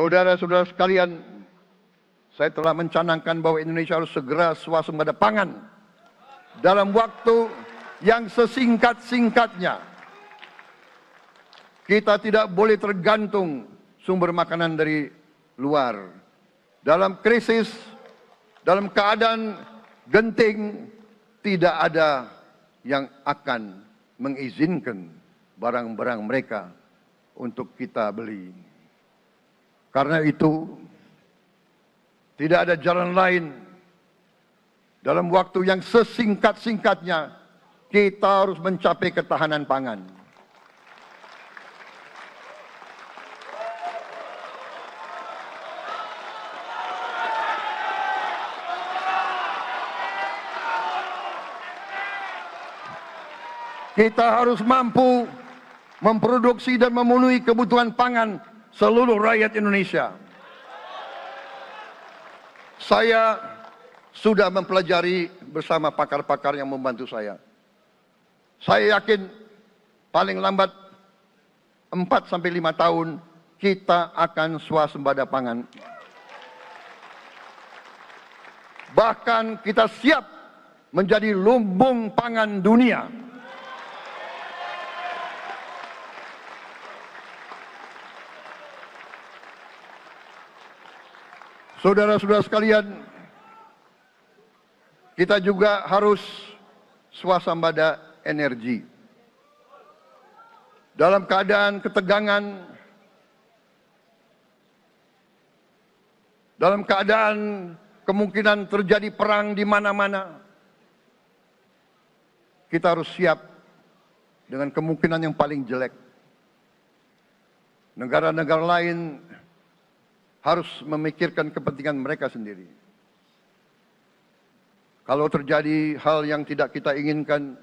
Saudara-saudara sekalian, saya telah mencanangkan bahwa Indonesia harus segera swasembada pangan dalam waktu yang sesingkat-singkatnya. Kita tidak boleh tergantung sumber makanan dari luar. Dalam krisis, dalam keadaan genting, tidak ada yang akan mengizinkan barang-barang mereka untuk kita beli. Karena itu, tidak ada jalan lain. Dalam waktu yang sesingkat-singkatnya, kita harus mencapai ketahanan pangan. Kita harus mampu memproduksi dan memenuhi kebutuhan pangan seluruh rakyat Indonesia. Saya sudah mempelajari bersama pakar-pakar yang membantu saya. Saya yakin paling lambat 4-5 tahun kita akan swasembada pangan. Bahkan kita siap menjadi lumbung pangan dunia. Saudara-saudara sekalian, kita juga harus swasembada energi. Dalam keadaan ketegangan, dalam keadaan kemungkinan terjadi perang di mana-mana, kita harus siap dengan kemungkinan yang paling jelek. Negara-negara lain harus memikirkan kepentingan mereka sendiri. Kalau terjadi hal yang tidak kita inginkan,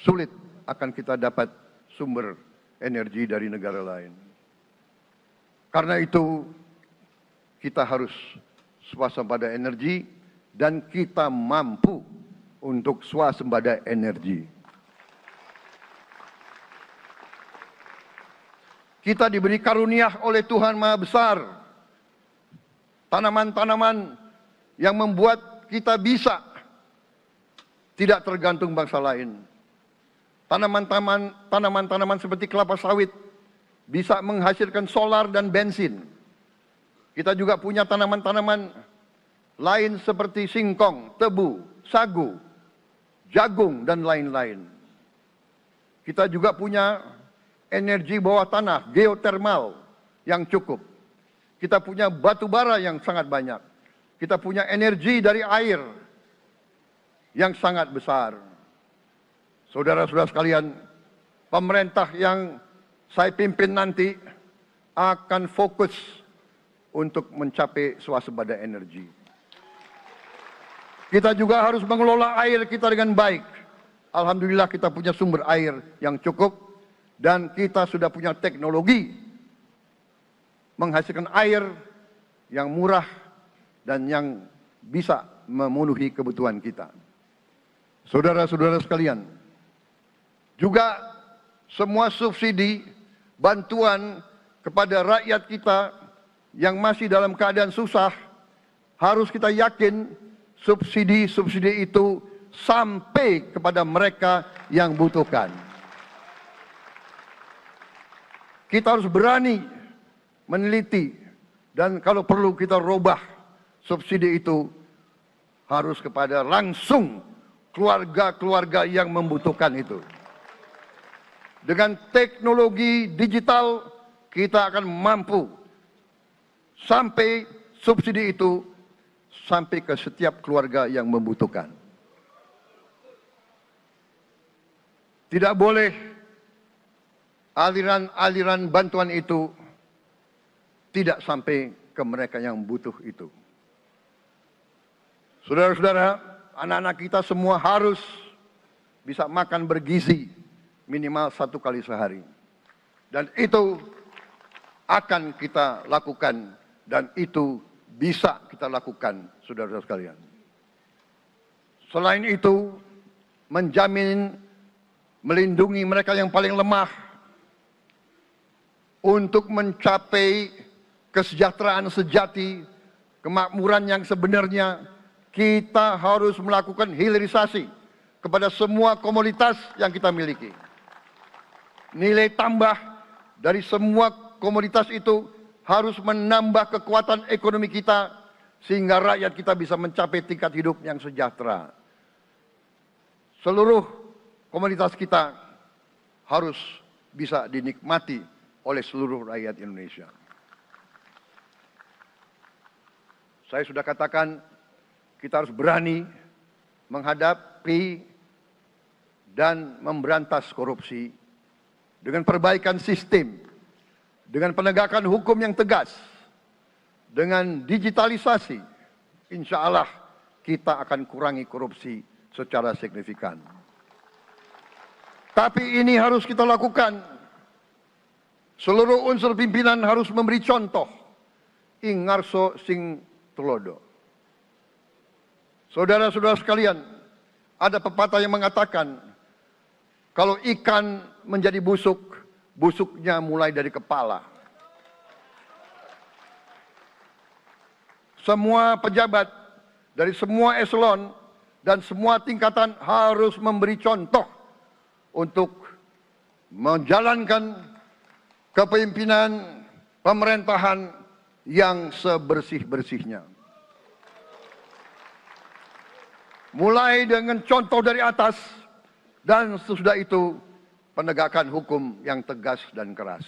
sulit akan kita dapat sumber energi dari negara lain. Karena itu, kita harus swasembada energi dan kita mampu untuk swasembada energi. Kita diberi karunia oleh Tuhan Maha Besar. Tanaman-tanaman yang membuat kita bisa tidak tergantung bangsa lain. Tanaman-tanaman seperti kelapa sawit bisa menghasilkan solar dan bensin. Kita juga punya tanaman-tanaman lain seperti singkong, tebu, sagu, jagung, dan lain-lain. Kita juga punya energi bawah tanah, geotermal yang cukup. Kita punya batu bara yang sangat banyak. Kita punya energi dari air yang sangat besar. Saudara-saudara sekalian, pemerintah yang saya pimpin nanti akan fokus untuk mencapai swasembada energi. Kita juga harus mengelola air kita dengan baik. Alhamdulillah kita punya sumber air yang cukup. Dan kita sudah punya teknologi menghasilkan air yang murah dan yang bisa memenuhi kebutuhan kita. Saudara-saudara sekalian, juga semua subsidi, bantuan kepada rakyat kita yang masih dalam keadaan susah, harus kita yakin subsidi-subsidi itu sampai kepada mereka yang butuhkan. Kita harus berani meneliti dan kalau perlu kita robah subsidi itu harus kepada langsung keluarga-keluarga yang membutuhkan itu. Dengan teknologi digital kita akan mampu sampai subsidi itu sampai ke setiap keluarga yang membutuhkan. Tidak boleh aliran-aliran bantuan itu tidak sampai ke mereka yang butuh itu. Saudara-saudara, anak-anak kita semua harus bisa makan bergizi minimal 1 kali sehari. Dan itu akan kita lakukan dan itu bisa kita lakukan, saudara-saudara sekalian. Selain itu, menjamin melindungi mereka yang paling lemah untuk mencapai kesejahteraan sejati, kemakmuran yang sebenarnya, kita harus melakukan hilirisasi kepada semua komoditas yang kita miliki. Nilai tambah dari semua komoditas itu harus menambah kekuatan ekonomi kita sehingga rakyat kita bisa mencapai tingkat hidup yang sejahtera. Seluruh komoditas kita harus bisa dinikmati oleh seluruh rakyat Indonesia. Saya sudah katakan, kita harus berani menghadapi dan memberantas korupsi dengan perbaikan sistem, dengan penegakan hukum yang tegas, dengan digitalisasi. Insya Allah kita akan kurangi korupsi secara signifikan. Tapi ini harus kita lakukan. Seluruh unsur pimpinan harus memberi contoh. Ing ngarso sing tulodo. Saudara-saudara sekalian, ada pepatah yang mengatakan, kalau ikan menjadi busuk, busuknya mulai dari kepala. Semua pejabat dari semua eselon dan semua tingkatan harus memberi contoh untuk menjalankan kepemimpinan pemerintahan yang sebersih-bersihnya. Mulai dengan contoh dari atas dan sesudah itu penegakan hukum yang tegas dan keras.